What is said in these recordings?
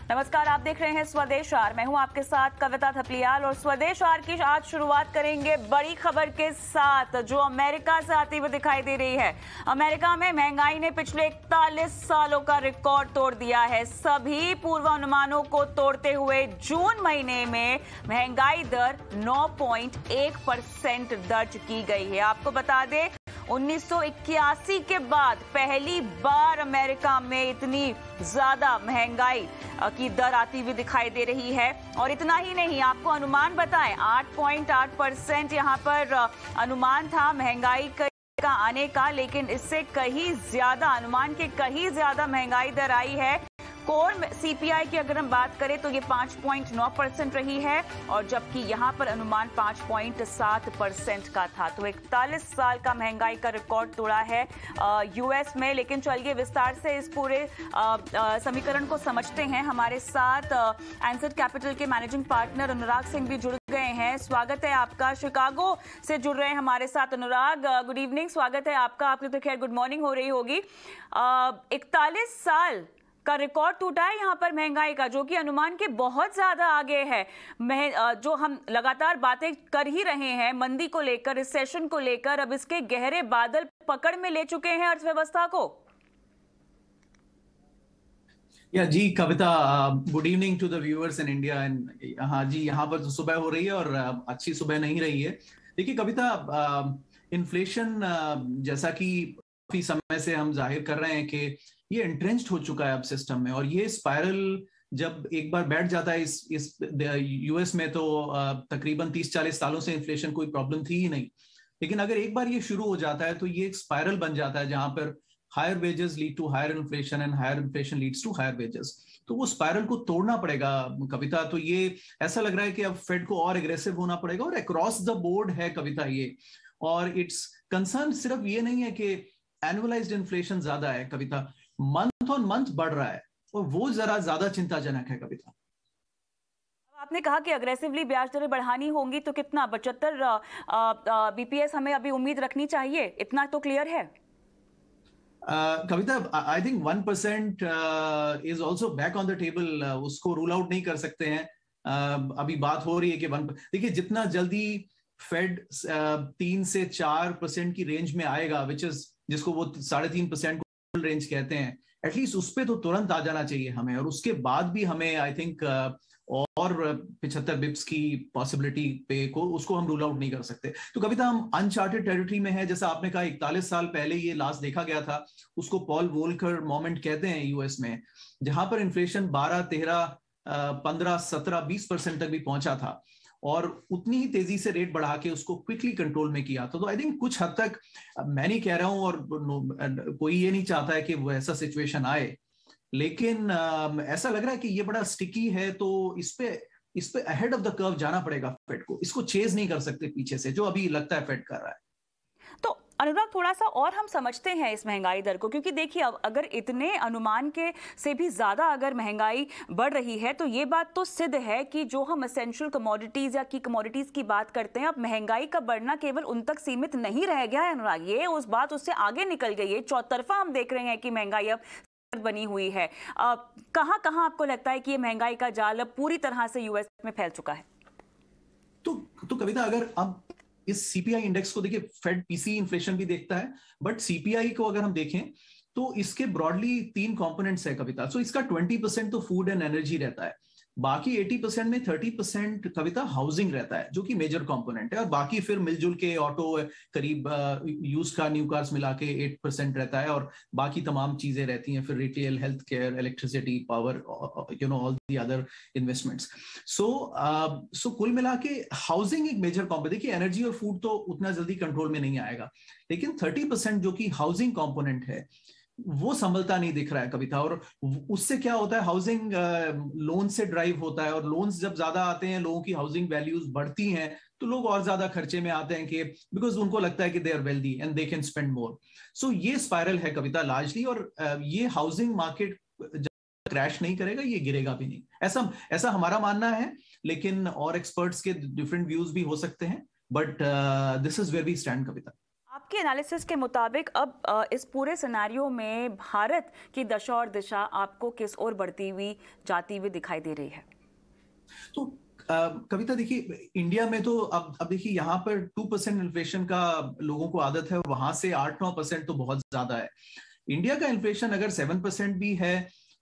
नमस्कार, आप देख रहे हैं स्वदेश आर। मैं हूं आपके साथ कविता थपलियाल और स्वदेश आर की आज शुरुआत करेंगे बड़ी खबर के साथ जो अमेरिका से आती हुई दिखाई दे रही है। अमेरिका में महंगाई ने पिछले 41 सालों का रिकॉर्ड तोड़ दिया है। सभी पूर्वानुमानों को तोड़ते हुए जून महीने में महंगाई दर 9.1% दर्ज की गई है। आपको बता दें 1981 के बाद पहली बार अमेरिका में इतनी ज्यादा महंगाई की दर आती हुई दिखाई दे रही है। और इतना ही नहीं, आपको अनुमान बताएं 8.8% यहाँ पर अनुमान था महंगाई का आने का, लेकिन इससे कहीं ज्यादा, अनुमान के कहीं ज्यादा महंगाई दर आई है। कोर सीपीआई की अगर हम बात करें तो ये 5.9% रही है और जबकि यहां पर अनुमान 5.7% का था। तो 41 साल का महंगाई का रिकॉर्ड तोड़ा है यूएस में। लेकिन चलिए विस्तार से इस पूरे समीकरण को समझते हैं। हमारे साथ एंसेट कैपिटल के मैनेजिंग पार्टनर अनुराग सिंह भी जुड़ गए हैं। स्वागत है आपका। शिकागो से जुड़ रहे हैं हमारे साथ अनुराग। गुड इवनिंग, स्वागत है आपका। आपकी तो खैर गुड मॉर्निंग हो रही होगी। 41 साल का रिकॉर्ड टूटा है यहाँ पर महंगाई का, जो कि अनुमान के बहुत ज्यादा आगे है। जो हम लगातार बातें कर ही रहे हैं मंदी को लेकर, रिसेशन को लेकर, अब इसके गहरे बादल पकड़ में ले चुके हैं अर्थव्यवस्था को। या जी Kavita, good evening to the viewers in India. And हाँ जी, यहाँ पर तो सुबह हो रही है और अच्छी सुबह नहीं रही है। देखिए कविता, इन्फ्लेशन जैसा कि काफी समय से हम जाहिर कर रहे हैं कि ये एंट्रेंच्ड हो चुका है अब सिस्टम में, और ये स्पाइरल जब एक बार बैठ जाता है इस यूएस में तो तकरीबन 30-40 सालों से इन्फ्लेशन कोई प्रॉब्लम थी ही नहीं। लेकिन अगर एक बार ये शुरू हो जाता है तो ये एक स्पाइरल बन जाता है जहां पर higher wages lead to higher inflation and higher inflation leads to higher wages. तो वो स्पाइरल को तोड़ना पड़ेगा कविता। तो ये ऐसा लग रहा है कि अब फेड को और एग्रेसिव होना पड़ेगा, और अक्रॉस द बोर्ड है कविता ये। और इट्स कंसर्न सिर्फ ये नहीं है कि एनुअलाइज्ड इन्फ्लेशन ज्यादा है कविता, मंथ ऑन मंथ बढ़ रहा है, और वो जरा ज्यादा चिंताजनक है कविता। आपने कहा कि अग्रेसिवली ब्याज दरें बढ़ानी होंगी, तो कितना 75 बीपीएस हमें अभी उम्मीद रखनी चाहिए, इतना तो क्लियर है? Kavita, I think 1% is also back on the table. उसको रूल आउट नहीं कर सकते हैं। अभी बात हो रही है कि देखिए जितना जल्दी फेड 3 से 4% की रेंज में आएगा, जिसको वो 3.5% रेंज कहते हैं, एटलीस्ट उस पे तो तुरंत आ जाना चाहिए हमें। और उसके बाद भी हमें आई थिंक और 75 बिप्स की पॉसिबिलिटी पे को उसको हम रूल आउट नहीं कर सकते। तो कविता, हम अनचार्टेड टेरिटरी में है। जैसा आपने कहा 41 साल पहले ये लास्ट देखा गया था, उसको पॉल वोल्कर मोमेंट कहते हैं यूएस में, जहां पर इन्फ्लेशन 12, 13, 15, 17, 20% तक भी पहुंचा था, और उतनी ही तेजी से रेट बढ़ा के उसको क्विकली कंट्रोल में किया। तो आई थिंक कुछ हद तक, मैं नहीं कह रहा हूं और कोई ये नहीं चाहता है कि वो ऐसा सिचुएशन आए, लेकिन ऐसा लग रहा है कि ये बड़ा स्टिकी है। तो इस पे अहेड ऑफ द कर्व जाना पड़ेगा फेड को। इसको चेज नहीं कर सकते पीछे से, जो अभी लगता है फेड कर रहा है। तो अनुराग, थोड़ा सा और हम समझते हैं इस महंगाई दर को, क्योंकि देखिए अब अगर इतने अनुमान के से भी ज्यादा अगर महंगाई बढ़ रही है तो ये बात तो सिद्ध है कि जो हम एसेंशियल कमोडिटीज या की कमोडिटीज की बात करते हैं, अब महंगाई का बढ़ना केवल उन तक सीमित नहीं रह गया है अनुराग, ये उस बात उससे आगे निकल गई है। चौतरफा हम देख रहे हैं कि महंगाई अब बनी हुई है। कहां कहां आपको लगता है कि ये महंगाई का जाल अब पूरी तरह से यूएस में फैल चुका है? तो कविता, अगर अब इस सीपीआई इंडेक्स को देखिए, फेड पीसी इन्फ्लेशन भी देखता है, बट सीपीआई को अगर हम देखें तो इसके ब्रॉडली 3 कंपोनेंट्स है कविता। सो इसका 20% तो फूड एंड एनर्जी रहता है, बाकी 80% में 30% कविता हाउसिंग रहता है, जो कि मेजर कंपोनेंट है, और बाकी फिर मिलजुल के ऑटो करीब यूज्ड कार, न्यू कार्स मिला के 8% रहता है, और बाकी तमाम चीजें रहती हैं फिर retail, health care, electricity, power, all the other investments. So कुल मिला के हाउसिंग एक मेजर कंपोनेंट। देखिए एनर्जी और फूड तो उतना जल्दी कंट्रोल में नहीं आएगा, लेकिन 30% जो कि हाउसिंग कंपोनेंट है वो संभलता नहीं दिख रहा है कविता। और उससे क्या होता है, हाउसिंग लोन से ड्राइव होता है, और लोन्स जब ज्यादा आते हैं, लोगों की हाउसिंग वैल्यूज बढ़ती हैं, तो लोग और ज्यादा खर्चे में आते हैं कि बिकॉज उनको लगता है कि they are wealthy and they can spend more. So ये स्पाइरल है कविता लार्जली, और ये हाउसिंग मार्केट क्रैश नहीं करेगा, ये गिरेगा भी नहीं, ऐसा हमारा मानना है। लेकिन और एक्सपर्ट्स के डिफरेंट व्यूज भी हो सकते हैं, but this is where we stand Kavita. आपके एनालिसिस के मुताबिक अब इस पूरे सिनेरियो में भारत की दशा और दिशा आपको किस ओर बढ़ती हुई जाती हुई दिखाई दे रही है? तो कविता देखिए, इंडिया में तो अब देखिए यहाँ पर 2% इन्फ्लेशन का लोगों को आदत है, वहां से 8-9% तो बहुत ज्यादा है। इंडिया का इन्फ्लेशन अगर 7% भी है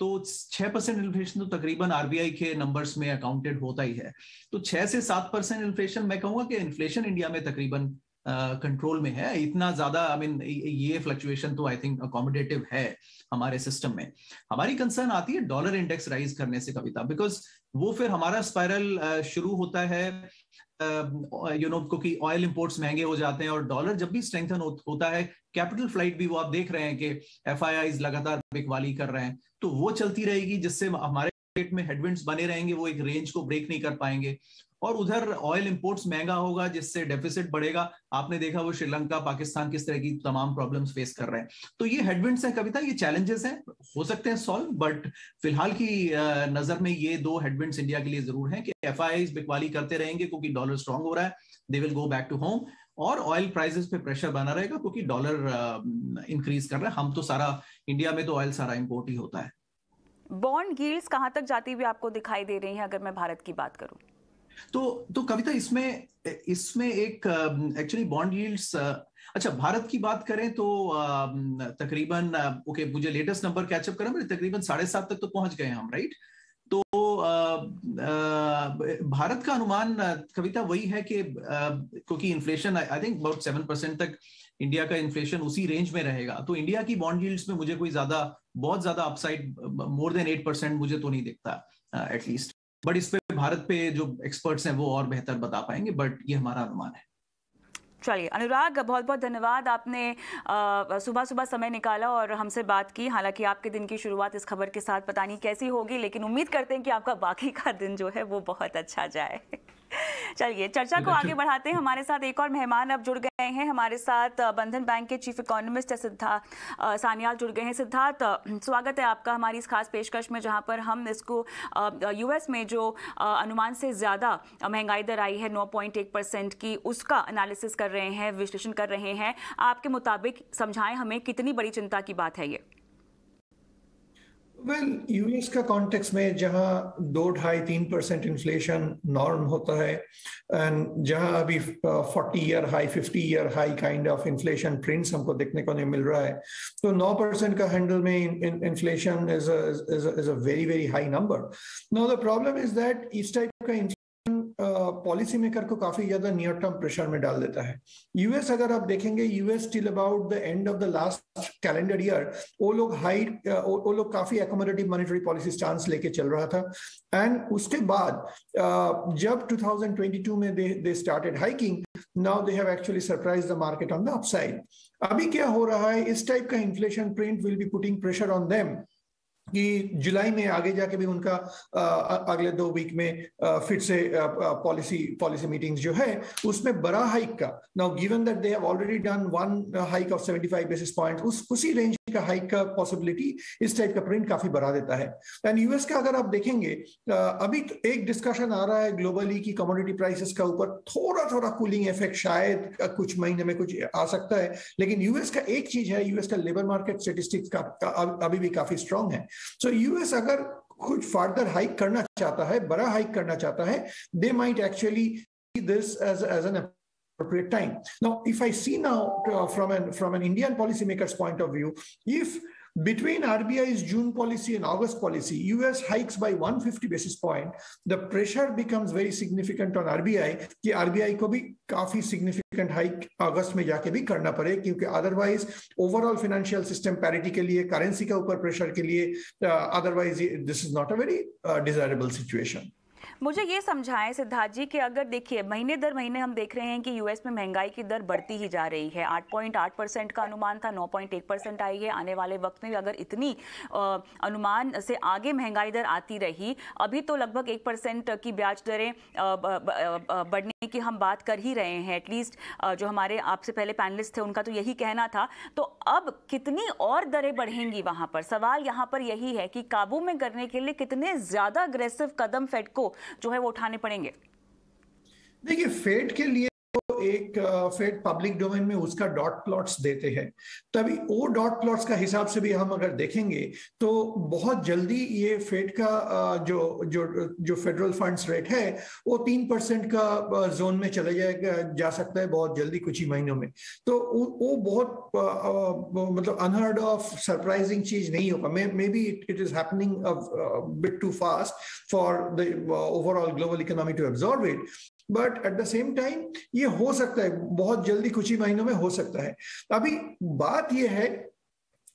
तो 6% इन्फ्लेशन तो तकरीबन आरबीआई के नंबर्स में अकाउंटेड होता ही है। तो 6 से 7% इन्फ्लेशन, मैं कहूंगा कि इन्फ्लेशन इंडिया में तकरीबन कंट्रोल में है। इतना ज्यादा आई मीन ये फ्लक्चुएशन तो आई थिंक अकोमोडेटिव है हमारे सिस्टम में। हमारी कंसर्न आती है डॉलर इंडेक्स राइज करने से कविता, बिकॉज वो फिर हमारा स्पाइरल शुरू होता है क्योंकि ऑयल इंपोर्ट्स महंगे हो जाते हैं और डॉलर जब भी स्ट्रेंथन होता है, कैपिटल फ्लाइट भी वो आप देख रहे हैं कि एफआईआईज लगातार बिकवाली कर रहे हैं, तो वो चलती रहेगी जिससे हमारे मार्केट में हेडविंड्स बने रहेंगे, वो एक रेंज को ब्रेक नहीं कर पाएंगे। और उधर ऑयल इंपोर्ट्स महंगा होगा जिससे डेफिसिट बढ़ेगा। आपने देखा वो श्रीलंका, पाकिस्तान किस तरह की तमाम प्रॉब्लम्स फेस कर रहे हैं। तो ये हेडविंड्स हैं कविता, ये चैलेंजेस हैं, हो सकते हैं सॉल्व, बट फिलहाल की नजर में ये दो हेडविंड्स इंडिया के लिए जरूर हैं कि एफआईआईज बिकवाली करते रहेंगे क्योंकि डॉलर स्ट्रांग हो रहा है, they will go back to home, और ऑयल प्राइसेस पे प्रेशर बना रहेगा क्योंकि डॉलर इंक्रीज कर रहा है। हम तो सारा इंडिया में तो ऑयल सारा इंपोर्ट ही होता है। बॉन्ड यील्ड्स कहां तक जाती हुई आपको दिखाई दे रही हैं अगर मैं भारत की बात करूं? तो कविता इसमें एक एक्चुअली बॉन्ड यील्ड्स, अच्छा भारत की बात करें तो तकरीबन ओके, मुझे लेटेस्ट नंबर कैचअप करें, तकरीबन 7.5 तक तो पहुंच गए हम, राइट? तो भारत का अनुमान कविता वही है कि क्योंकि इन्फ्लेशन आई थिंक अबाउट 7% तक इंडिया का इन्फ्लेशन उसी रेंज में रहेगा, तो इंडिया की बॉन्ड यील्ड्स में मुझे कोई बहुत ज्यादा अपसाइड मोर देन 8% मुझे तो नहीं दिखता एटलीस्ट। बट इस पे भारत पे जो एक्सपर्ट्स हैं वो और बेहतर बता पाएंगे, बट ये हमारा अनुमान है। चलिए अनुराग, बहुत बहुत धन्यवाद, आपने सुबह सुबह समय निकाला और हमसे बात की। हालांकि आपके दिन की शुरुआत इस खबर के साथ पता नहीं कैसी होगी, लेकिन उम्मीद करते हैं कि आपका बाकी का दिन जो है वो बहुत अच्छा जाए। चलिए चर्चा को आगे बढ़ाते हैं। हमारे साथ एक और मेहमान अब जुड़ गए हैं। हमारे साथ बंधन बैंक के चीफ इकोनॉमिस्ट सिद्धार्थ सान्याल जुड़ गए हैं। सिद्धार्थ, स्वागत है आपका हमारी इस खास पेशकश में, जहां पर हम इसको यूएस में जो अनुमान से ज्यादा महंगाई दर आई है 9.1% की, उसका एनालिसिस कर रहे हैं, विश्लेषण कर रहे हैं। आपके मुताबिक समझाएं हमें, कितनी बड़ी चिंता की बात है ये? यूएस का कॉन्टेक्स्ट में जहां 2-2.5-3% इन्फ्लेशन नॉर्म होता है, एंड जहां अभी 40-year high 50-year high kind of inflation prints हमको देखने को नहीं मिल रहा है, तो 9% का हैंडल में inflation is a very very high number. Now the problem is that इस टाइप का पॉलिसी मेकर को काफी ज्यादा नियर टर्म प्रेशर में डाल देता है। यूएस अगर आप देखेंगे, US till about the end of the last calendar year वो लोग काफी एकोमोडेटिव मॉनेटरी पॉलिसी स्टांस लेके चल रहा था, एंड उसके बाद जब 2022 में they started hiking, now they have actually surprised the market on the upside. अभी क्या हो रहा है, इस टाइप का inflation print will be putting pressure on them कि जुलाई में आगे जाके भी उनका अगले 2 वीक में फिर से पॉलिसी मीटिंग्स जो है उसमें बड़ा हाइक का, now given that they have already done 1 hike of 75 basis points, उसी रेंज का हाइक का पॉसिबिलिटी इस टाइप का प्रिंट काफी बढ़ा देता है। एंड यूएस का अगर आप देखेंगे, अभी तो एक डिस्कशन आ रहा है ग्लोबली की कमोडिटी प्राइसेस का ऊपर थोड़ा कूलिंग इफेक्ट शायद कुछ महीने में कुछ आ सकता है, लेकिन यूएस का एक चीज है, यूएस का लेबर मार्केट स्टेटिस्टिक्स का अभी भी काफी स्ट्रांग है। सो यूएस अगर कुछ फर्दर हाइक करना चाहता है, बड़ा हाइक करना चाहता है, they might actually this as an appropriate time. Now, if I see now from an Indian policymaker's point of view, if between RBI's June policy and August policy, US hikes by 150 basis point, the pressure becomes very significant on RBI कि RBI को भी काफी significant hike अगस्त में जाके भी करना पड़े, क्योंकि otherwise overall financial system parity के लिए, currency का ऊपर pressure के लिए, otherwise this is not a very desirable situation. मुझे ये समझाएं सिद्धार्थ जी कि अगर देखिए महीने दर महीने हम देख रहे हैं कि यूएस में महंगाई की दर बढ़ती ही जा रही है। 8.8% का अनुमान था, 9.1% आई है। आने वाले वक्त में भी अगर इतनी अनुमान से आगे महंगाई दर आती रही, अभी तो लगभग 1% की ब्याज दरें बढ़ने की हम बात कर ही रहे हैं, एटलीस्ट जो हमारे आपसे पहले पैनलिस्ट थे उनका तो यही कहना था। तो अब कितनी और दरें बढ़ेंगी वहां पर? सवाल यहाँ पर यही है कि काबू में करने के लिए कितने ज्यादा अग्रेसिव कदम फेड को जो है वो उठाने पड़ेंगे। देखिए, फेड के लिए तो एक फेड पब्लिक डोमेन में उसका डॉट प्लॉट्स देते हैं, तभी वो डॉट प्लॉट्स का हिसाब से भी हम अगर देखेंगे तो बहुत जल्दी ये फेड का जो फेडरल फंड्स रेट है वो 3% का जोन में चले जा सकता है बहुत जल्दी, कुछ ही महीनों में। तो वो बहुत मतलब अनहर्ड ऑफ सरप्राइजिंग चीज नहीं होगा। Maybe it is happening bit too fast for the overall global economy to absorb it, but at the same time ये हो सकता है बहुत जल्दी, कुछ ही महीनों में हो सकता है। अभी बात ये है,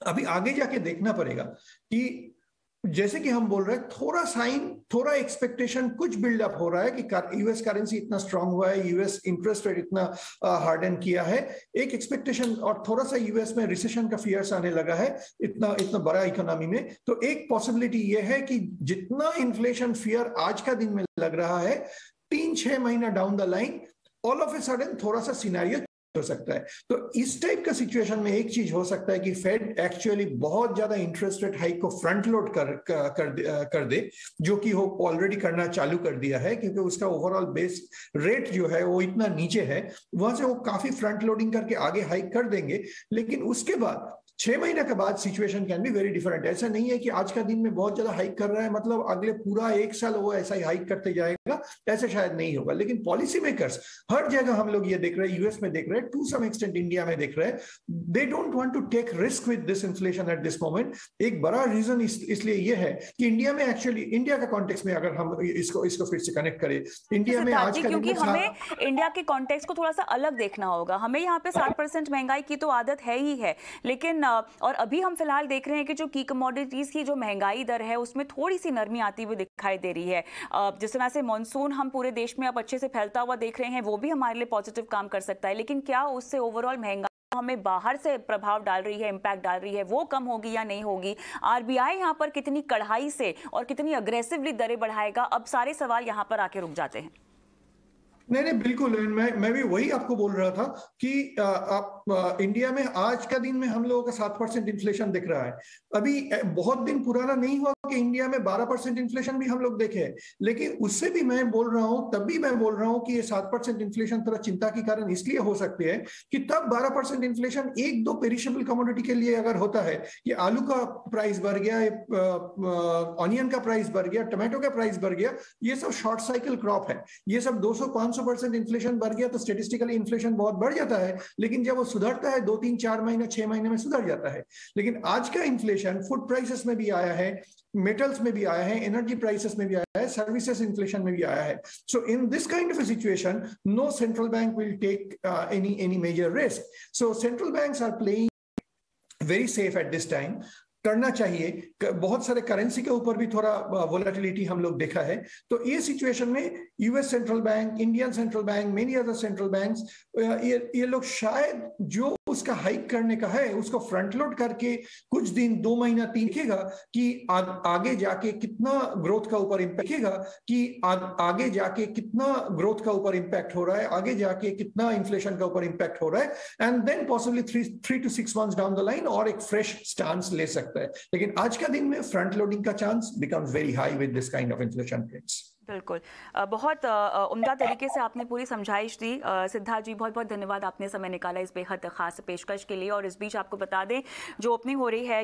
अभी आगे जाके देखना पड़ेगा कि जैसे कि हम बोल रहे हैं, थोड़ा साइन, थोड़ा एक्सपेक्टेशन, कुछ बिल्डअप हो रहा है कि यूएस करेंसी इतना स्ट्रांग हुआ है, यूएस इंटरेस्ट रेट इतना हार्डन किया है, एक एक्सपेक्टेशन, और थोड़ा सा यूएस में रिसेशन का फियर्स आने लगा है इतना बड़ा इकोनॉमी में। तो एक पॉसिबिलिटी ये है कि जितना इन्फ्लेशन फियर आज का दिन में लग रहा है, 3-6 महीना down the line all of a sudden थोड़ा सा सिनेरियो हो सकता है। तो इस टाइप का सिचुएशन में एक चीज हो सकता है कि फेड एक्चुअली बहुत ज्यादा इंटरेस्ट रेट हाइक को फ्रंट लोड कर दे, जो कि वो ऑलरेडी करना चालू कर दिया है, क्योंकि उसका ओवरऑल बेस रेट जो है वो इतना नीचे है, वहां से वो काफी फ्रंट लोडिंग करके आगे हाइक कर देंगे। लेकिन उसके बाद 6 महीने के बाद situation can be very different. ऐसा नहीं है कि आज का दिन में बहुत ज्यादा हाइक कर रहा है मतलब अगले पूरा 1 साल वो ऐसा ही हाइक करते जाएगा, ऐसे शायद नहीं होगा। लेकिन पॉलिसी मेकर्स हर जगह हम लोग ये देख रहे हैं, यूएस में देख रहे हैं, टू सम एक्सटेंट इंडिया में देख रहे हैं, they don't want to take risk with this inflation at this moment. एक बड़ा रीजन इसलिए ये है कि इंडिया में एक्चुअली, इंडिया का कॉन्टेक्स्ट में अगर हम इसको फिर से कनेक्ट करें, इंडिया में आज का दिन क्योंकि हमें इंडिया के कॉन्टेक्स्ट को थोड़ा सा अलग देखना होगा। हमें यहाँ पे 7% महंगाई की तो आदत है ही है, लेकिन और अभी हम फिलहाल देख रहे हैं कि जो की कमोडिटीज की जो महंगाई दर है उसमें थोड़ी सी नरमी आती हुई दिखाई दे रही है। जिस तरह से मॉनसून हम पूरे देश में अब अच्छे से फैलता हुआ देख रहे हैं, वो भी हमारे लिए पॉजिटिव काम कर सकता है। लेकिन क्या उससे ओवरऑल महंगाई हमें बाहर से प्रभाव डाल रही है, इम्पैक्ट डाल रही है, वो कम होगी या नहीं होगी? आरबीआई यहाँ पर कितनी कड़ाई से और कितनी अग्रेसिवली दरें बढ़ाएगा? अब सारे सवाल यहाँ पर आके रुक जाते हैं। नहीं, बिल्कुल, मैं भी वही आपको बोल रहा था कि आप इंडिया में आज का दिन में हम लोगों का 7% इन्फ्लेशन दिख रहा है। अभी बहुत दिन पुराना नहीं हुआ कि इंडिया में 12% इन्फ्लेशन भी हम लोग देखे हैं, लेकिन उससे भी मैं बोल रहा हूं, तब भी मैं बोल रहा हूं कि ये 7% इन्फ्लेशन थोड़ा चिंता की कारण इसलिए हो सकती है कि तब 12% इन्फ्लेशन 1-2 पेरिशेबल कमोडिटी के लिए अगर होता है कि आलू का प्राइस बढ़ गया, ऑनियन का प्राइस बढ़ गया, टमाटो का प्राइस बढ़ गया, ये सब शॉर्ट साइकिल क्रॉप है, ये सब 200-500% इन्फ्लेशन बढ़ गया तो स्टेटिस्टिकली इन्फ्लेशन बहुत बढ़ जाता है, लेकिन जब वो सुधरता है 2-3-4 महीने 6 महीने में सुधर जाता है। लेकिन आज का इन्फ्लेशन फूड प्राइसेस में भी आया है, मेटल्स में भी आया है, एनर्जी प्राइसेस में भी आया है, सर्विसेज इन्फ्लेशन में भी आया है। So in this kind of a situation no central bank will take any major risk. So central banks are playing very safe at this time. करना चाहिए, बहुत सारे करेंसी के ऊपर भी थोड़ा वोलेटिलिटी हम लोग देखा है। तो ये सिचुएशन में US central bank, Indian central bank, many other central banks, ये लोग शायद जो उसका हाइक करने का है उसको फ्रंट लोड करके कुछ दिन, 2 महीना, 3 दिखेगा कि आगे जाके कितना ग्रोथ का ऊपर इम्पैक्ट दिखेगा, कि आगे जाके कितना ग्रोथ का ऊपर इम्पैक्ट हो रहा है, आगे जाके कितना इन्फ्लेशन का ऊपर इम्पैक्ट हो रहा है, and then possibly 3 to 6 months down the line और एक फ्रेश स्टांस ले सकता है। लेकिन आज का दिन में फ्रंट लोडिंग का chance becomes very high with this kind of inflation rates. बिल्कुल, बहुत उम्दा तरीके से आपने पूरी समझाइश दी। सिद्धार्थ जी, बहुत बहुत धन्यवाद, आपने समय निकाला इस बेहद खास पेशकश के लिए। और इस बीच आपको बता दें, जो ओपनिंग हो रही है